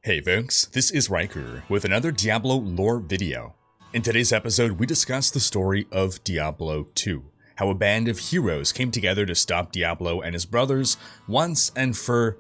Hey folks, this is Rhykker with another Diablo lore video. In today's episode, we discuss the story of Diablo II, how a band of heroes came together to stop Diablo and his brothers once and for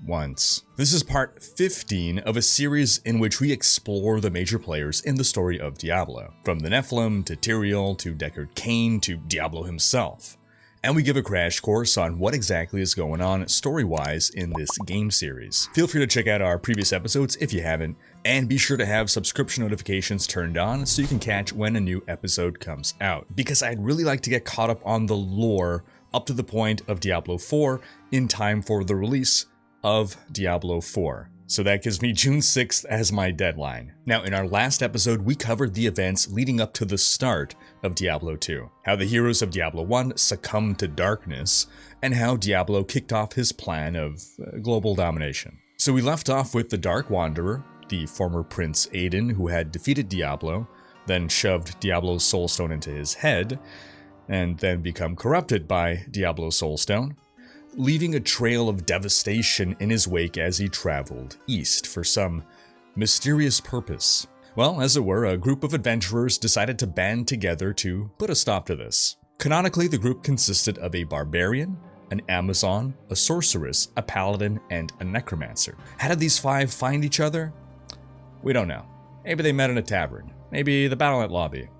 once. This is part 15 of a series in which we explore the major players in the story of Diablo, from the Nephilim to Tyrael to Deckard Cain to Diablo himself. And we give a crash course on what exactly is going on story-wise in this game series. Feel free to check out our previous episodes if you haven't, and be sure to have subscription notifications turned on so you can catch when a new episode comes out, because I'd really like to get caught up on the lore up to the point of Diablo 4 in time for the release of Diablo 4. So that gives me June 6th as my deadline. Now, in our last episode, we covered the events leading up to the start of Diablo 2, how the heroes of Diablo 1 succumbed to darkness, and how Diablo kicked off his plan of global domination. So we left off with the Dark Wanderer, the former Prince Aiden, who had defeated Diablo, then shoved Diablo's Soulstone into his head, and then become corrupted by Diablo's Soulstone, leaving a trail of devastation in his wake as he traveled east for some mysterious purpose. Well, as it were, a group of adventurers decided to band together to put a stop to this. Canonically, the group consisted of a barbarian, an Amazon, a sorceress, a paladin, and a necromancer. How did these five find each other? We don't know. Maybe they met in a tavern. Maybe the Battle.net lobby.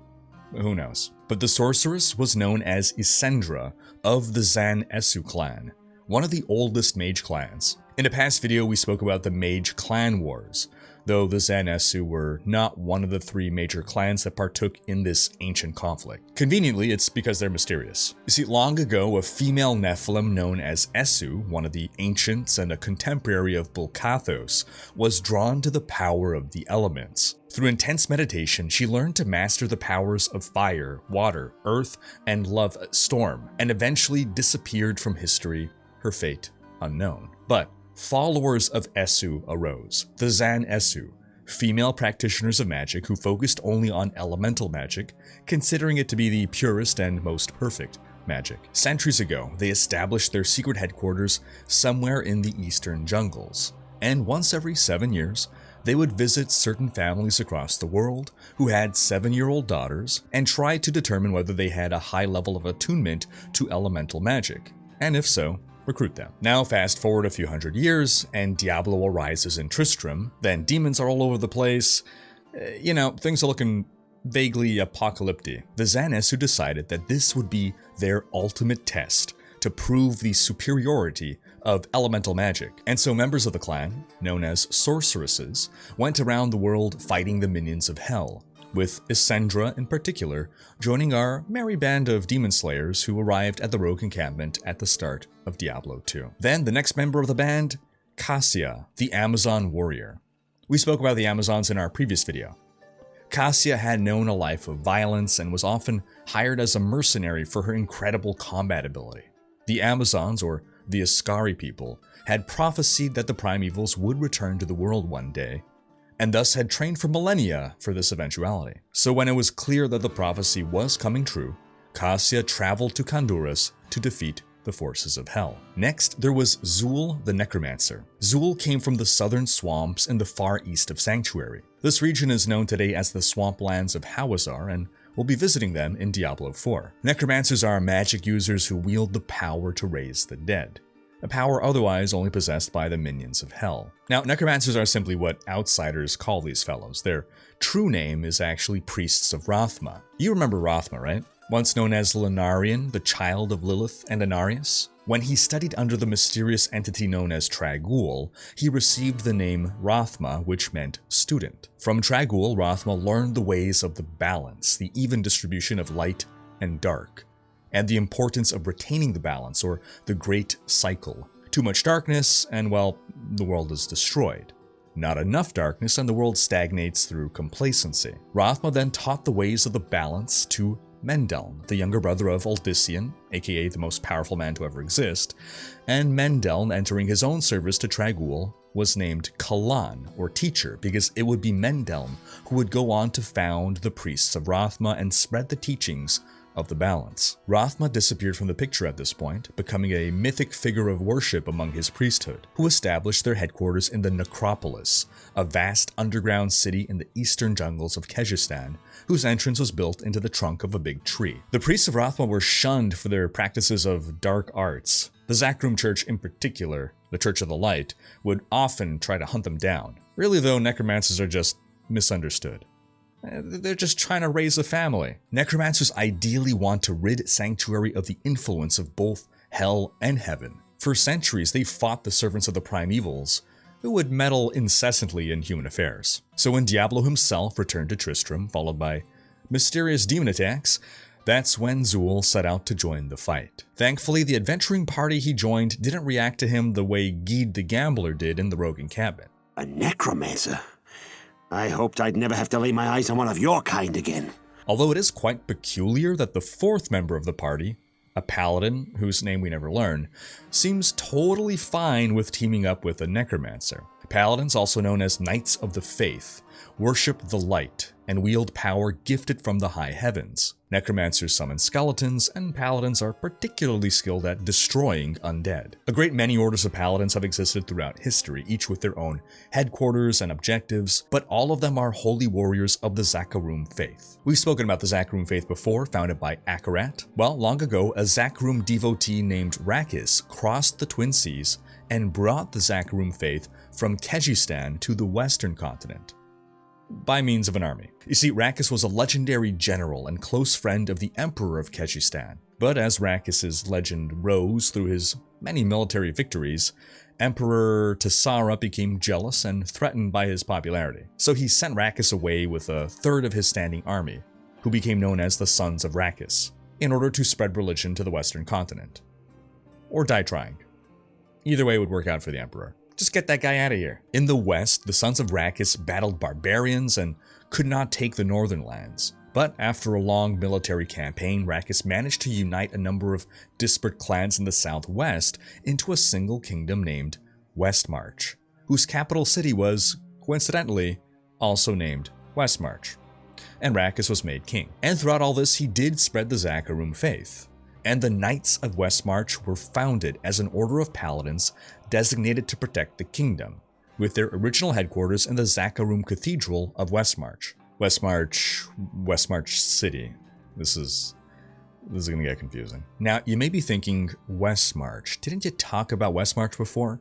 Who knows? But the sorceress was known as Isendra of the Zan Esu clan, one of the oldest mage clans. In a past video, we spoke about the mage clan wars, though the Zan Esu were not one of the three major clans that partook in this ancient conflict. Conveniently, it's because they're mysterious. You see, long ago, a female Nephilim known as Esu, one of the ancients and a contemporary of Bulkathos, was drawn to the power of the elements. Through intense meditation, she learned to master the powers of fire, water, earth, and love storm, and eventually disappeared from history, her fate unknown. But followers of Esu arose, the Zan Esu, female practitioners of magic who focused only on elemental magic, considering it to be the purest and most perfect magic. Centuries ago, they established their secret headquarters somewhere in the eastern jungles, and once every 7 years, they would visit certain families across the world who had 7-year-old daughters and try to determine whether they had a high level of attunement to elemental magic, and if so, recruit them. Now fast forward a few hundred years, and Diablo arises in Tristram, then demons are all over the place. Things are looking vaguely apocalyptic. The Zan Esu decided that this would be their ultimate test to prove the superiority of elemental magic. And so members of the clan, known as sorceresses, went around the world fighting the minions of hell, with Isendra in particular joining our merry band of demon slayers who arrived at the Rogue Encampment at the start of Diablo 2. Then the next member of the band, Cassia, the Amazon warrior. We spoke about the Amazons in our previous video. Cassia had known a life of violence and was often hired as a mercenary for her incredible combat ability. The Amazons, or the Ascari people, had prophesied that the primevals would return to the world one day, and thus had trained for millennia for this eventuality. So when it was clear that the prophecy was coming true, Cassia traveled to Khanduras to defeat the forces of hell. Next, there was Zul the Necromancer. Zul came from the southern swamps in the far east of Sanctuary. This region is known today as the swamplands of Hawazar, and we'll be visiting them in Diablo 4. Necromancers are magic users who wield the power to raise the dead, a power otherwise only possessed by the minions of hell. Now, necromancers are simply what outsiders call these fellows. Their true name is actually priests of Rathma. You remember Rathma, right? Once known as Lunarian, the child of Lilith and Anarius. When he studied under the mysterious entity known as Trag'Oul, he received the name Rathma, which meant student. From Trag'Oul, Rathma learned the ways of the balance, the even distribution of light and dark, and the importance of retaining the balance, or the great cycle. Too much darkness, and well, the world is destroyed. Not enough darkness, and the world stagnates through complacency. Rathma then taught the ways of the balance to Mendeln, the younger brother of Uldyssian, aka the most powerful man to ever exist, and Mendeln, entering his own service to Trag'Oul, was named Kalan, or teacher, because it would be Mendeln who would go on to found the priests of Rathma and spread the teachings of the balance. Rathma disappeared from the picture at this point, becoming a mythic figure of worship among his priesthood, who established their headquarters in the Necropolis, a vast underground city in the eastern jungles of Kyrgyzstan, whose entrance was built into the trunk of a big tree. The priests of Rathma were shunned for their practices of dark arts. The Zakrum Church in particular, the Church of the Light, would often try to hunt them down. Really though, necromancers are just misunderstood. They're just trying to raise a family. Necromancers ideally want to rid Sanctuary of the influence of both hell and heaven. For centuries, they fought the servants of the primevals, who would meddle incessantly in human affairs. So when Diablo himself returned to Tristram, followed by mysterious demon attacks, that's when Zool set out to join the fight. Thankfully, the adventuring party he joined didn't react to him the way Guide the Gambler did in the Rogue Encampment. A necromancer? I hoped I'd never have to lay my eyes on one of your kind again. Although it is quite peculiar that the fourth member of the party, a paladin whose name we never learn, seems totally fine with teaming up with a necromancer. Paladins, also known as Knights of the Faith, worship the light and wield power gifted from the high heavens. Necromancers summon skeletons, and paladins are particularly skilled at destroying undead. A great many orders of paladins have existed throughout history, each with their own headquarters and objectives, but all of them are holy warriors of the Zakrum faith. We've spoken about the Zakrum faith before, founded by Akarat. Well, long ago, a Zakrum devotee named Rakis crossed the Twin Seas and brought the Zakrum faith from Kyrgyzstan to the Western continent, by means of an army. You see, Rakis was a legendary general and close friend of the Emperor of Kyrgyzstan. But as Rakis' legend rose through his many military victories, Emperor Tsara became jealous and threatened by his popularity. So he sent Rakis away with a third of his standing army, who became known as the Sons of Rakis, in order to spread religion to the Western continent. Or die trying. Either way would work out for the Emperor. Just get that guy out of here. In the west, the Sons of Rakis battled barbarians and could not take the northern lands. But after a long military campaign, Rakis managed to unite a number of disparate clans in the southwest into a single kingdom named Westmarch, whose capital city was, coincidentally, also named Westmarch. And Rakis was made king. And throughout all this, he did spread the Zakrum faith. And the Knights of Westmarch were founded as an order of paladins designated to protect the kingdom, with their original headquarters in the Zakrum Cathedral of Westmarch. Westmarch City. This is gonna get confusing. Now, you may be thinking, Westmarch, didn't you talk about Westmarch before?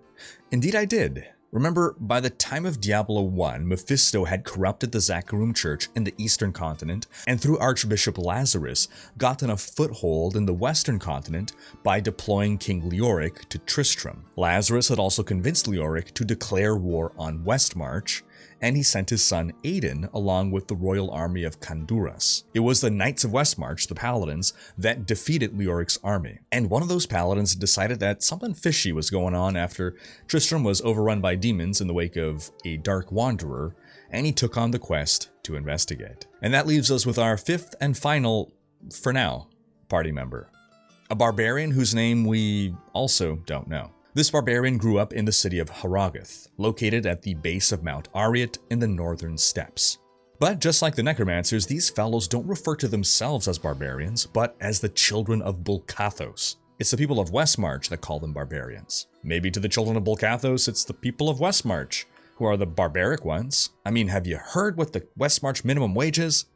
Indeed I did. Remember, by the time of Diablo I, Mephisto had corrupted the Zakrum Church in the eastern continent, and through Archbishop Lazarus, gotten a foothold in the western continent by deploying King Leoric to Tristram. Lazarus had also convinced Leoric to declare war on Westmarch, and he sent his son Aiden along with the royal army of Khanduras. It was the Knights of Westmarch, the paladins, that defeated Leoric's army. And one of those paladins decided that something fishy was going on after Tristram was overrun by demons in the wake of a dark wanderer, and he took on the quest to investigate. And that leaves us with our fifth and final, for now, party member. A barbarian whose name we also don't know. This barbarian grew up in the city of Harrogath, located at the base of Mount Ariat in the northern steppes. But just like the necromancers, these fellows don't refer to themselves as barbarians, but as the children of Bulkathos. It's the people of Westmarch that call them barbarians. Maybe to the children of Bulkathos, it's the people of Westmarch who are the barbaric ones. I mean, have you heard what the Westmarch minimum wage is?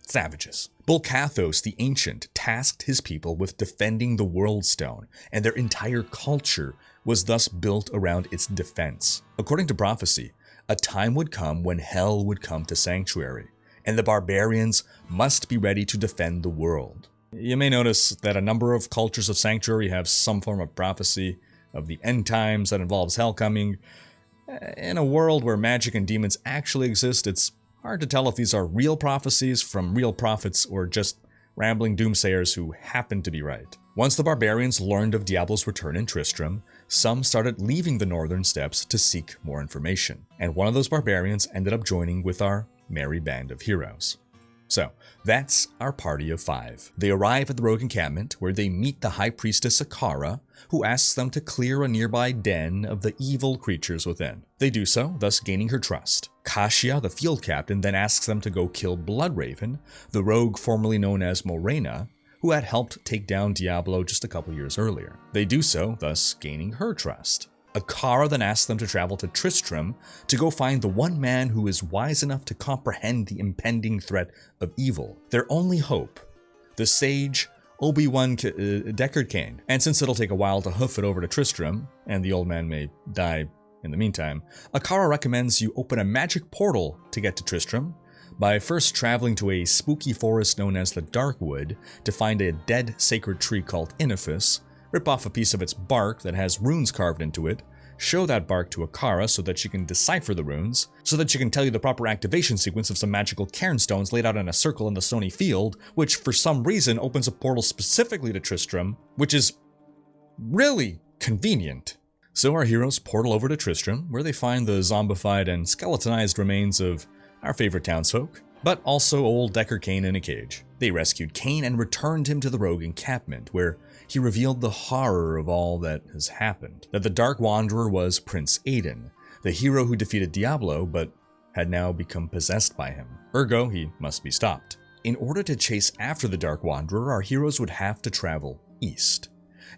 Savages. Bulkathos the Ancient tasked his people with defending the World Stone, and their entire culture was thus built around its defense. According to prophecy, a time would come when hell would come to Sanctuary, and the barbarians must be ready to defend the world. You may notice that a number of cultures of Sanctuary have some form of prophecy of the end times that involves hell coming. In a world where magic and demons actually exist, it's hard to tell if these are real prophecies from real prophets or just rambling doomsayers who happen to be right. Once the barbarians learned of Diablo's return in Tristram, some started leaving the northern steppes to seek more information, and one of those barbarians ended up joining with our merry band of heroes. So, that's our party of 5. They arrive at the Rogue Encampment, where they meet the High Priestess Akara, who asks them to clear a nearby den of the evil creatures within. They do so, thus gaining her trust. Kasia, the field captain, then asks them to go kill Bloodraven, the rogue formerly known as Morena, who had helped take down Diablo just a couple years earlier. They do so, thus gaining her trust. Akara then asks them to travel to Tristram to go find the one man who is wise enough to comprehend the impending threat of evil, their only hope, the sage Obi-Wan Deckard Cain. And since it'll take a while to hoof it over to Tristram, and the old man may die in the meantime, Akara recommends you open a magic portal to get to Tristram by first traveling to a spooky forest known as the Darkwood to find a dead sacred tree called Inifis, rip off a piece of its bark that has runes carved into it, show that bark to Akara so that she can decipher the runes, so that she can tell you the proper activation sequence of some magical cairnstones laid out in a circle in the stony field, which for some reason opens a portal specifically to Tristram, which is really convenient. So our heroes portal over to Tristram, where they find the zombified and skeletonized remains of our favorite townsfolk, but also old Deckard Cain in a cage. They rescued Cain and returned him to the Rogue Encampment, where he revealed the horror of all that has happened. That the Dark Wanderer was Prince Aiden, the hero who defeated Diablo, but had now become possessed by him. Ergo, he must be stopped. In order to chase after the Dark Wanderer, our heroes would have to travel east,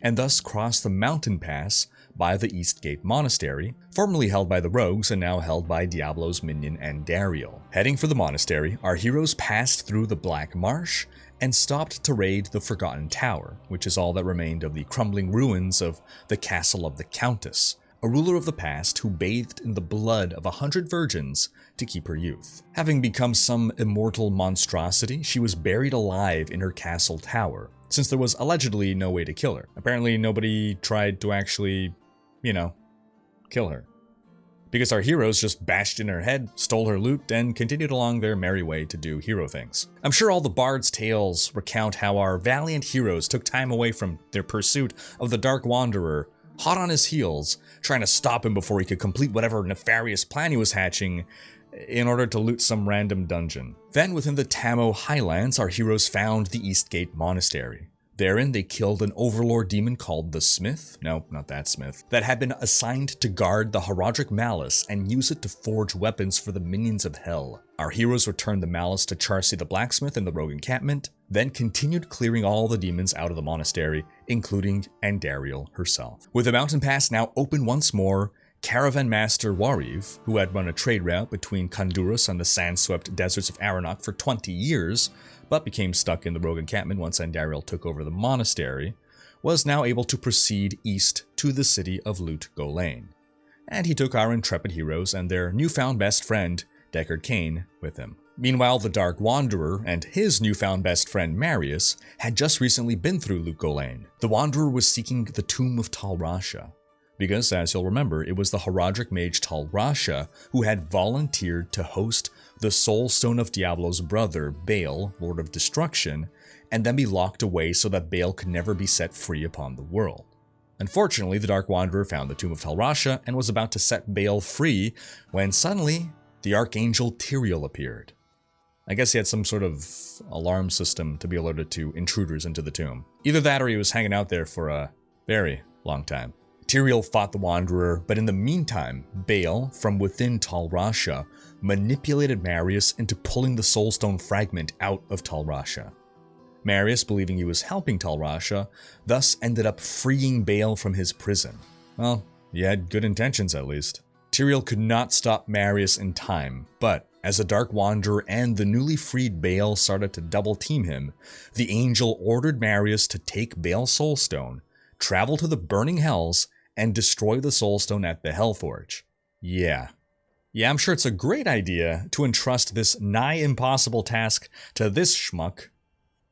and thus cross the mountain pass by the Eastgate Monastery, formerly held by the Rogues and now held by Diablo's minion Andariel. Heading for the monastery, our heroes passed through the Black Marsh and stopped to raid the Forgotten Tower, which is all that remained of the crumbling ruins of the Castle of the Countess, a ruler of the past who bathed in the blood of 100 virgins to keep her youth. Having become some immortal monstrosity, she was buried alive in her castle tower, since there was allegedly no way to kill her. Apparently nobody tried to actually, kill her. Because our heroes just bashed in her head, stole her loot, and continued along their merry way to do hero things. I'm sure all the bard's tales recount how our valiant heroes took time away from their pursuit of the Dark Wanderer, hot on his heels, trying to stop him before he could complete whatever nefarious plan he was hatching in order to loot some random dungeon. Then within the Tamo Highlands, our heroes found the Eastgate Monastery. Therein, they killed an overlord demon called the Smith, no, not that Smith, that had been assigned to guard the Horadric Malice and use it to forge weapons for the minions of hell. Our heroes returned the Malice to Charcy the Blacksmith in the Rogue Encampment, then continued clearing all the demons out of the monastery, including Andariel herself. With the mountain pass now open once more, Caravan Master Wariv, who had run a trade route between Kondurus and the sand-swept deserts of Aranok for 20 years, but became stuck in the Rogue Encampment once Andariel took over the monastery, was now able to proceed east to the city of Lut Gholein. And he took our intrepid heroes and their newfound best friend, Deckard Cain, with him. Meanwhile, the Dark Wanderer and his newfound best friend Maurice had just recently been through Lut Gholein. The Wanderer was seeking the tomb of Tal Rasha, because, as you'll remember, it was the Horadric mage Tal Rasha who had volunteered to host the Soul Stone of Diablo's brother, Baal, Lord of Destruction, and then be locked away so that Baal could never be set free upon the world. Unfortunately, the Dark Wanderer found the tomb of Tal Rasha and was about to set Baal free when suddenly the Archangel Tyrael appeared. I guess he had some sort of alarm system to be alerted to intruders into the tomb. Either that or he was hanging out there for a very long time. Tyrael fought the Wanderer, but in the meantime, Baal, from within Tal Rasha, manipulated Maurice into pulling the Soulstone fragment out of Tal Rasha. Maurice, believing he was helping Tal Rasha, thus ended up freeing Baal from his prison. Well, he had good intentions at least. Tyrael could not stop Maurice in time, but as the Dark Wanderer and the newly freed Baal started to double team him, the Angel ordered Maurice to take Baal's Soulstone, travel to the Burning Hells, and destroy the Soulstone at the Hellforge. Yeah, I'm sure it's a great idea to entrust this nigh impossible task to this schmuck.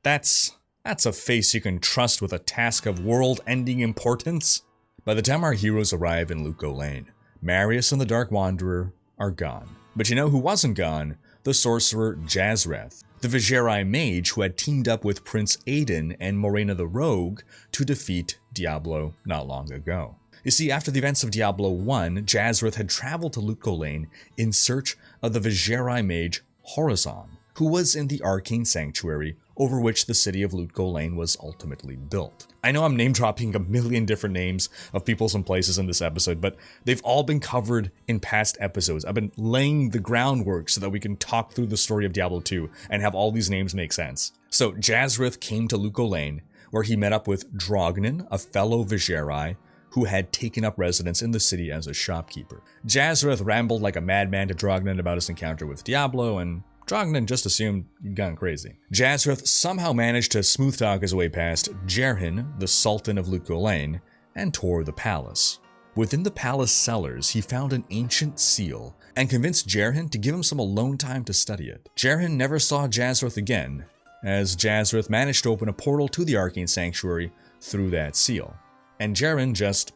That's a face you can trust with a task of world-ending importance. By the time our heroes arrive in Lut Gholein, Maurice and the Dark Wanderer are gone. But you know who wasn't gone? The sorcerer Jazreth, the Vigerai mage who had teamed up with Prince Aiden and Morena the Rogue to defeat Diablo not long ago. You see, after the events of Diablo I, Jazreth had traveled to Lut Gholein in search of the Vigerai mage Horizon, who was in the Arcane Sanctuary over which the city of Lut Gholein was ultimately built. I know I'm name-dropping a million different names of peoples and places in this episode, but they've all been covered in past episodes. I've been laying the groundwork so that we can talk through the story of Diablo II and have all these names make sense. So Jazzrith came to Lut Gholein, where he met up with Drognin, a fellow Viserai, who had taken up residence in the city as a shopkeeper. Jazzrith rambled like a madman to Drognin about his encounter with Diablo, and Drognin just assumed he'd gone crazy. Jazzrith somehow managed to smooth talk his way past Jerhin, the Sultan of Lut Gholein, and toured the palace. Within the palace cellars, he found an ancient seal and convinced Jerhin to give him some alone time to study it. Jerhin never saw Jazzrith again, as Jazzrith managed to open a portal to the Arcane Sanctuary through that seal. And Jerhin just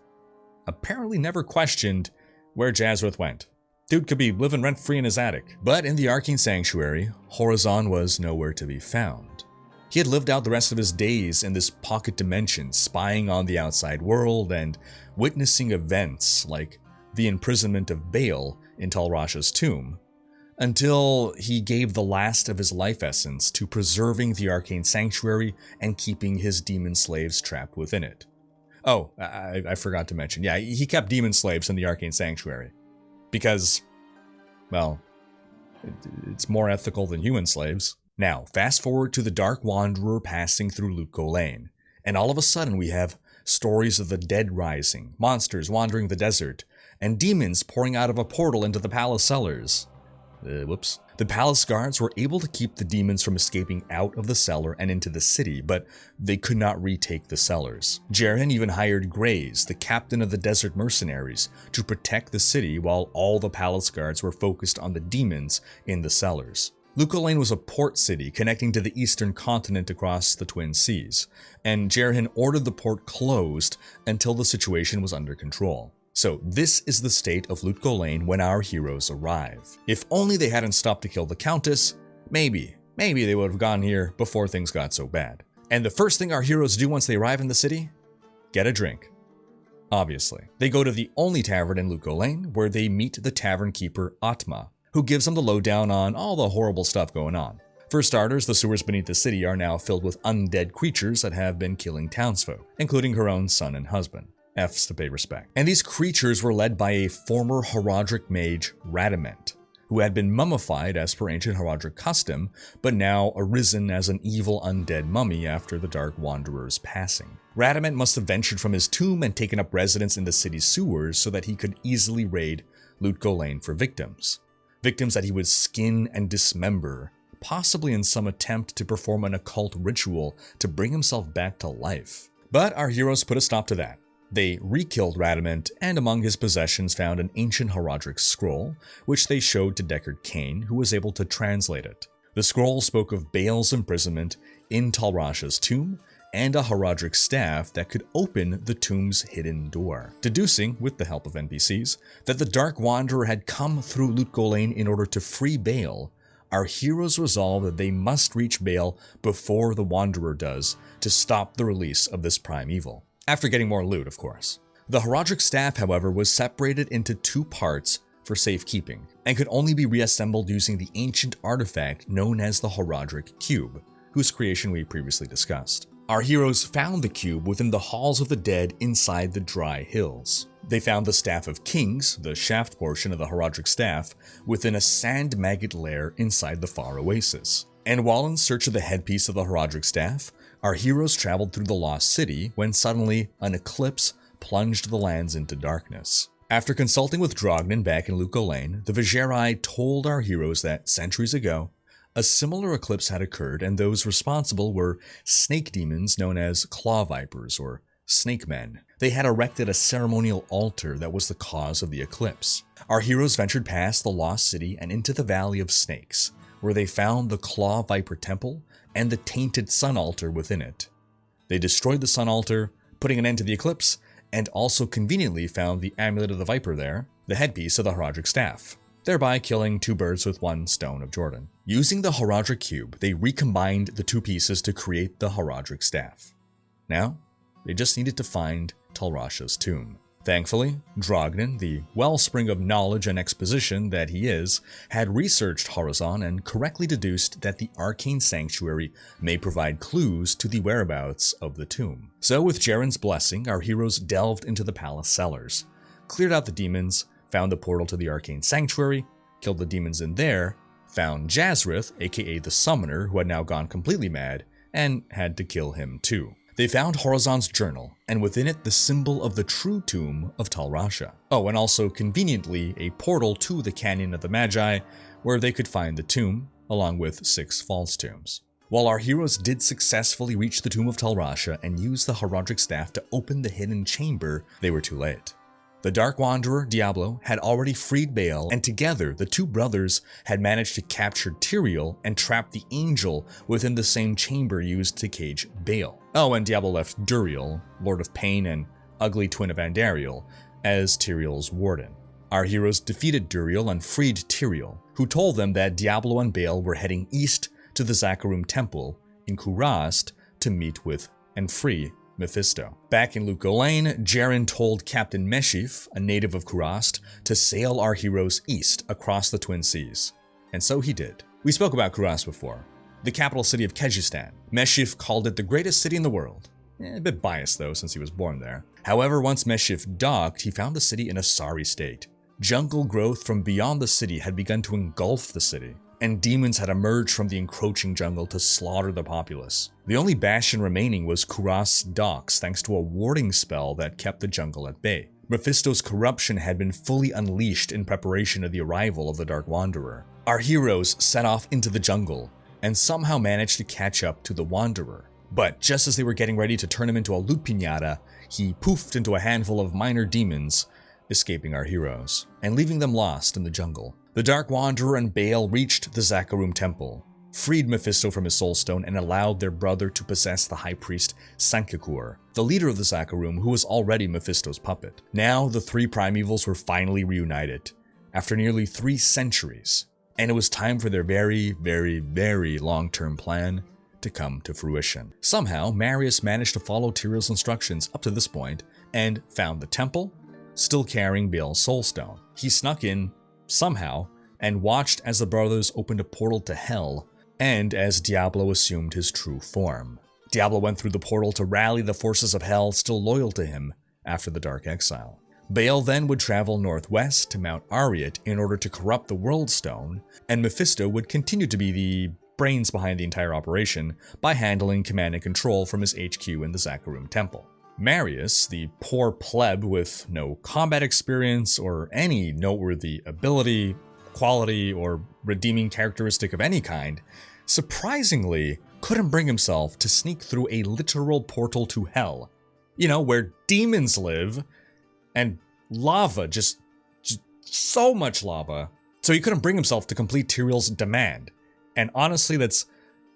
apparently never questioned where Jazzrith went. Dude could be living rent-free in his attic. But in the Arcane Sanctuary, Horizon was nowhere to be found. He had lived out the rest of his days in this pocket dimension, spying on the outside world and witnessing events like the imprisonment of Baal in Talrasha's tomb, until he gave the last of his life essence to preserving the Arcane Sanctuary and keeping his demon slaves trapped within it. Oh, I forgot to mention, yeah, he kept demon slaves in the Arcane Sanctuary. Because, well, it's more ethical than human slaves. Now, fast forward to the Dark Wanderer passing through Lut Gholein, and all of a sudden we have stories of the dead rising, monsters wandering the desert, and demons pouring out of a portal into the palace cellars. Whoops. The palace guards were able to keep the demons from escaping out of the cellar and into the city, but they could not retake the cellars. Jerhin even hired Grays, the captain of the desert mercenaries, to protect the city while all the palace guards were focused on the demons in the cellars. Lut Gholein was a port city connecting to the eastern continent across the Twin Seas, and Jerhin ordered the port closed until the situation was under control. So this is the state of Lut Gholein when our heroes arrive. If only they hadn't stopped to kill the Countess, maybe they would have gone here before things got so bad. And the first thing our heroes do once they arrive in the city? Get a drink. Obviously. They go to the only tavern in Lut Gholein, where they meet the tavern keeper Atma, who gives them the lowdown on all the horrible stuff going on. For starters, the sewers beneath the city are now filled with undead creatures that have been killing townsfolk, including her own son and husband. F's to pay respect. And these creatures were led by a former Horadric mage, Radament, who had been mummified as per ancient Horadric custom, but now arisen as an evil undead mummy after the Dark Wanderer's passing. Radament must have ventured from his tomb and taken up residence in the city's sewers so that he could easily raid Lut Gholein for victims. Victims that he would skin and dismember, possibly in some attempt to perform an occult ritual to bring himself back to life. But our heroes put a stop to that. They re-killed Radament, and among his possessions found an ancient Horadric scroll, which they showed to Deckard Cain, who was able to translate it. The scroll spoke of Baal's imprisonment in Talrasha's tomb, and a Horadric staff that could open the tomb's hidden door, deducing, with the help of NPCs, that the Dark Wanderer had come through Lut Gholein in order to free Baal. Our heroes resolve that they must reach Baal before the Wanderer does to stop the release of this prime evil. After getting more loot, of course. The Horadric staff, however, was separated into two parts for safekeeping, and could only be reassembled using the ancient artifact known as the Horadric Cube, whose creation we previously discussed. Our heroes found the cube within the Halls of the Dead inside the Dry Hills. They found the Staff of Kings, the shaft portion of the Horadric staff, within a sand maggot lair inside the Far Oasis. And while in search of the headpiece of the Horadric staff, our heroes traveled through the Lost City when suddenly an eclipse plunged the lands into darkness. After consulting with Drognin back in Lut Gholein, the Viserai told our heroes that centuries ago, a similar eclipse had occurred, and those responsible were snake demons known as Claw Vipers or Snake Men. They had erected a ceremonial altar that was the cause of the eclipse. Our heroes ventured past the Lost City and into the Valley of Snakes, where they found the Claw Viper Temple and the tainted Sun Altar within it. They destroyed the Sun Altar, putting an end to the eclipse, and also conveniently found the Amulet of the Viper there, the headpiece of the Horadric staff, thereby killing two birds with one stone of Jordan. Using the Horadric Cube, they recombined the two pieces to create the Horadric staff. Now, they just needed to find Talrasha's tomb. Thankfully, Drognin, the wellspring of knowledge and exposition that he is, had researched Horizon and correctly deduced that the Arcane Sanctuary may provide clues to the whereabouts of the tomb. So with Jerhin's blessing, our heroes delved into the palace cellars, cleared out the demons, found the portal to the Arcane Sanctuary, killed the demons in there, found Jazrith, aka the Summoner, who had now gone completely mad, and had to kill him too. They found Horizon's journal, and within it the symbol of the true tomb of Tal Rasha. Oh, and also conveniently a portal to the Canyon of the Magi, where they could find the tomb, along with 6 false tombs. While our heroes did successfully reach the tomb of Tal Rasha and use the heraldic staff to open the hidden chamber, they were too late. The Dark Wanderer, Diablo, had already freed Baal, and together the two brothers had managed to capture Tyrael and trap the angel within the same chamber used to cage Baal. Oh, and Diablo left Duriel, Lord of Pain and ugly twin of Andariel, as Tyrael's warden. Our heroes defeated Duriel and freed Tyrael, who told them that Diablo and Baal were heading east to the Zakarum Temple in Kurast to meet with and free Mephisto. Back in Lut Gholein, Jaren told Captain Meshif, a native of Kurast, to sail our heroes east across the Twin Seas. And so he did. We spoke about Kurast before, the capital city of Kyrgyzstan. Meshif called it the greatest city in the world. A bit biased though, since he was born there. However, once Meshif docked, he found the city in a sorry state. Jungle growth from beyond the city had begun to engulf the city, and demons had emerged from the encroaching jungle to slaughter the populace. The only bastion remaining was Kurast's docks, thanks to a warding spell that kept the jungle at bay. Mephisto's corruption had been fully unleashed in preparation of the arrival of the Dark Wanderer. Our heroes set off into the jungle, and somehow managed to catch up to the Wanderer. But just as they were getting ready to turn him into a loot piñata, he poofed into a handful of minor demons, escaping our heroes, and leaving them lost in the jungle. The Dark Wanderer and Baal reached the Zakarum Temple, freed Mephisto from his soulstone, and allowed their brother to possess the High Priest Sankakur, the leader of the Zakarum, who was already Mephisto's puppet. Now the 3 primevals were finally reunited, after nearly 3 centuries, and it was time for their very, very, very long-term plan to come to fruition. Somehow, Maurice managed to follow Tyrael's instructions up to this point, and found the temple, still carrying Baal's soulstone. He snuck in, somehow, and watched as the brothers opened a portal to hell, and as Diablo assumed his true form. Diablo went through the portal to rally the forces of hell still loyal to him after the Dark Exile. Baal then would travel northwest to Mount Ariat in order to corrupt the World Stone, and Mephisto would continue to be the brains behind the entire operation by handling command and control from his HQ in the Zakarum Temple. Maurice, the poor pleb with no combat experience or any noteworthy ability, quality, or redeeming characteristic of any kind, surprisingly couldn't bring himself to sneak through a literal portal to hell. You know, where demons live, and lava, just so much lava. So he couldn't bring himself to complete Tyrael's demand. And honestly, that's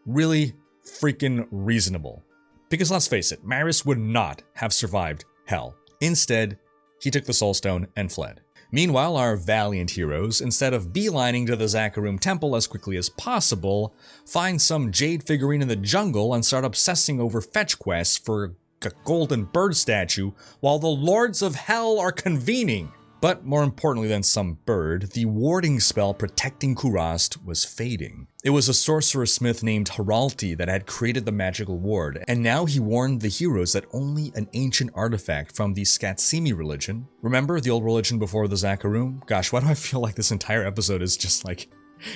really freaking reasonable. Because let's face it, Maurice would not have survived hell. Instead, he took the soulstone and fled. Meanwhile, our valiant heroes, instead of beelining to the Zakarum Temple as quickly as possible, find some jade figurine in the jungle and start obsessing over fetch quests for a golden bird statue while the Lords of Hell are convening. But more importantly than some bird, the warding spell protecting Kurast was fading. It was a sorcerer smith named Haralti that had created the magical ward, and now he warned the heroes that only an ancient artifact from the Skatsimi religion, remember the old religion before the Zakarum? Gosh, why do I feel like this entire episode is just like,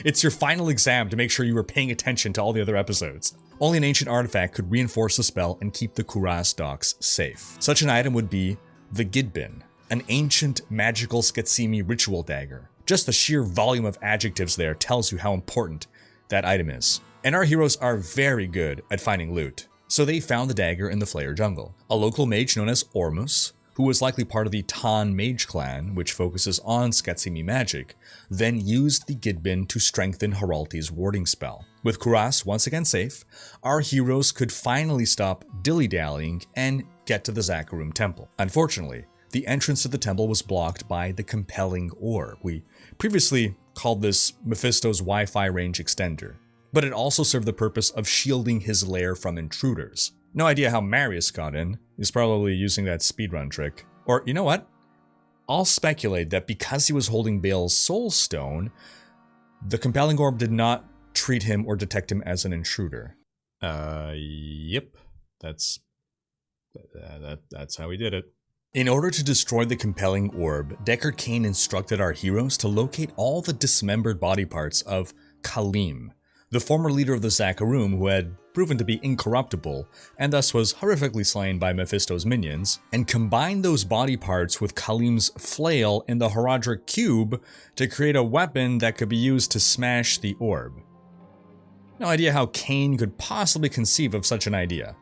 it's your final exam to make sure you were paying attention to all the other episodes. Only an ancient artifact could reinforce the spell and keep the Kurast docks safe. Such an item would be the Gidbin, an ancient magical Skatsimi ritual dagger. Just the sheer volume of adjectives there tells you how important that item is. And our heroes are very good at finding loot, so they found the dagger in the Flayer jungle. A local mage known as Ormus, who was likely part of the Tan mage clan, which focuses on Skatsimi magic, then used the Gidbin to strengthen Haralti's warding spell. With Kurast once again safe, our heroes could finally stop dilly-dallying and get to the Zakarum Temple. Unfortunately, the entrance to the temple was blocked by the compelling orb. We previously called this Mephisto's Wi-Fi range extender, but it also served the purpose of shielding his lair from intruders. No idea how Maurice got in. He's probably using that speedrun trick. Or, you know what? I'll speculate that because he was holding Baal's soul stone, the compelling orb did not treat him or detect him as an intruder. Yep. That's how he did it. In order to destroy the compelling orb, Deckard Cain instructed our heroes to locate all the dismembered body parts of Khalim, the former leader of the Zakarum who had proven to be incorruptible and thus was horrifically slain by Mephisto's minions, and combined those body parts with Khalim's flail in the Horadric Cube to create a weapon that could be used to smash the orb. No idea how Cain could possibly conceive of such an idea.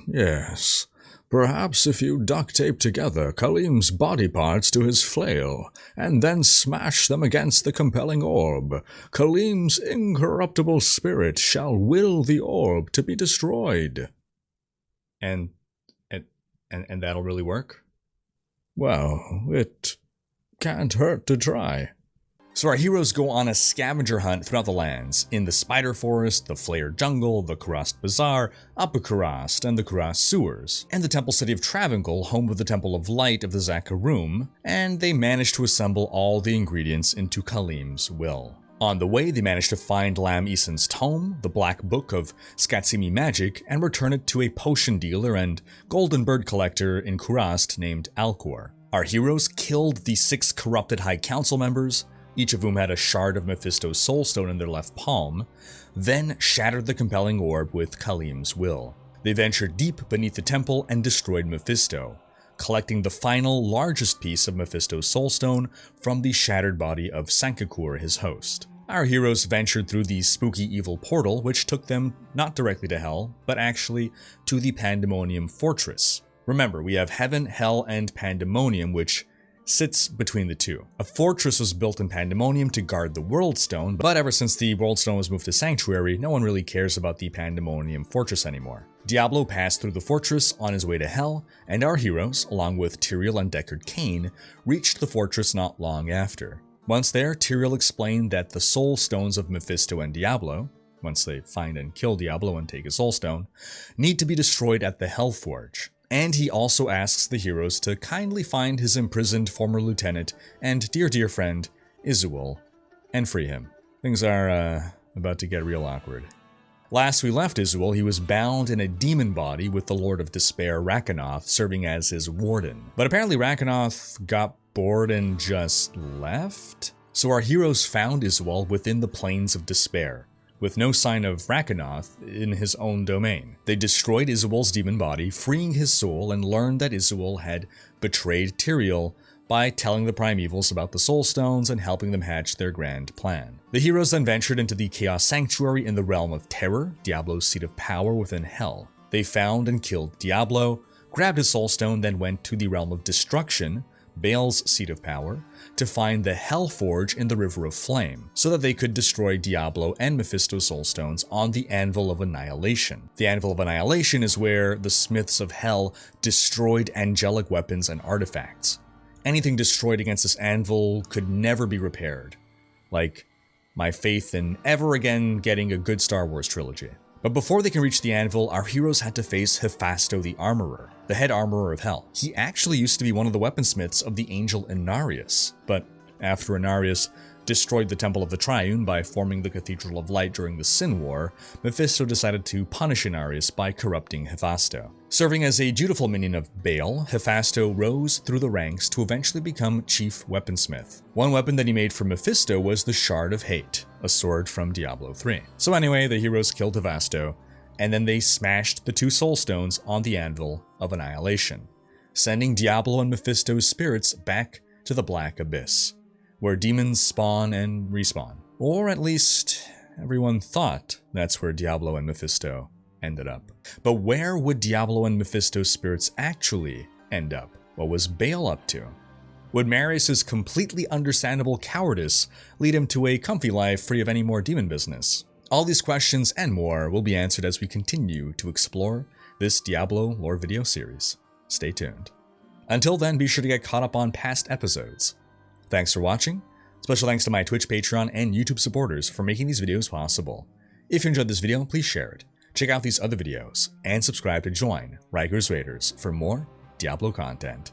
Yes. Perhaps if you duct tape together Khalim's body parts to his flail, and then smash them against the compelling orb, Khalim's incorruptible spirit shall will the orb to be destroyed. And that'll really work? Well, it can't hurt to try. So our heroes go on a scavenger hunt throughout the lands, in the Spider Forest, the Flayer Jungle, the Kurast Bazaar, Upper Kurast, and the Kurast Sewers, and the temple city of Travancore, home of the Temple of Light of the Zakarum, and they manage to assemble all the ingredients into Khalim's will. On the way, they manage to find Lam Eason's tome, the Black Book of Skatsimi magic, and return it to a potion dealer and golden bird collector in Kurast named Alcor. Our heroes killed the 6 corrupted High Council members, each of whom had a shard of Mephisto's soulstone in their left palm, then shattered the compelling orb with Khalim's will. They ventured deep beneath the temple and destroyed Mephisto, collecting the final largest piece of Mephisto's soulstone from the shattered body of Sankakur, his host. Our heroes ventured through the spooky evil portal, which took them not directly to hell, but actually to the Pandemonium Fortress. Remember, we have Heaven, Hell, and Pandemonium, which sits between the two. A fortress was built in Pandemonium to guard the World Stone, but ever since the World Stone was moved to Sanctuary, no one really cares about the Pandemonium Fortress anymore. Diablo passed through the fortress on his way to Hell, and our heroes, along with Tyrael and Deckard Cain, reached the fortress not long after. Once there, Tyrael explained that the Soul Stones of Mephisto and Diablo, once they find and kill Diablo and take his Soul Stone, need to be destroyed at the Hellforge. And he also asks the heroes to kindly find his imprisoned former lieutenant and dear friend, Izuel, and free him. Things are about to get real awkward. Last we left Izuel, he was bound in a demon body with the Lord of Despair, Rakanoth, serving as his warden. But apparently Rakanoth got bored and just left? So our heroes found Izuel within the Plains of Despair, with no sign of Rakanoth in his own domain. They destroyed Izuel's demon body, freeing his soul, and learned that Izuel had betrayed Tyrael by telling the Primevals about the Soul Stones and helping them hatch their grand plan. The heroes then ventured into the Chaos Sanctuary in the Realm of Terror, Diablo's seat of power within Hell. They found and killed Diablo, grabbed his Soul Stone, then went to the Realm of Destruction, Baal's seat of power, to find the Hellforge in the River of Flame, so that they could destroy Diablo and Mephisto's Soulstones on the Anvil of Annihilation. The Anvil of Annihilation is where the Smiths of Hell destroyed angelic weapons and artifacts. Anything destroyed against this anvil could never be repaired, like my faith in ever again getting a good Star Wars trilogy. But before they can reach the anvil, our heroes had to face Hephasto the Armorer, the head armorer of Hell. He actually used to be one of the weaponsmiths of the angel Inarius, but after Inarius destroyed the Temple of the Triune by forming the Cathedral of Light during the Sin War, Mephisto decided to punish Inarius by corrupting Hephasto. Serving as a dutiful minion of Baal, Hephasto rose through the ranks to eventually become chief weaponsmith. One weapon that he made for Mephisto was the Shard of Hate, a sword from Diablo III. So anyway, the heroes killed Hephasto, and then they smashed the 2 soul stones on the Anvil of Annihilation, sending Diablo and Mephisto's spirits back to the Black Abyss, where demons spawn and respawn. Or at least, everyone thought that's where Diablo and Mephisto ended up. But where would Diablo and Mephisto's spirits actually end up? What was Baal up to? Would Maurice's completely understandable cowardice lead him to a comfy life free of any more demon business? All these questions and more will be answered as we continue to explore this Diablo lore video series. Stay tuned. Until then, be sure to get caught up on past episodes. Thanks for watching. Special thanks to my Twitch, Patreon, and YouTube supporters for making these videos possible. If you enjoyed this video, please share it. Check out these other videos, and subscribe to join Rhykker's Raiders for more Diablo content.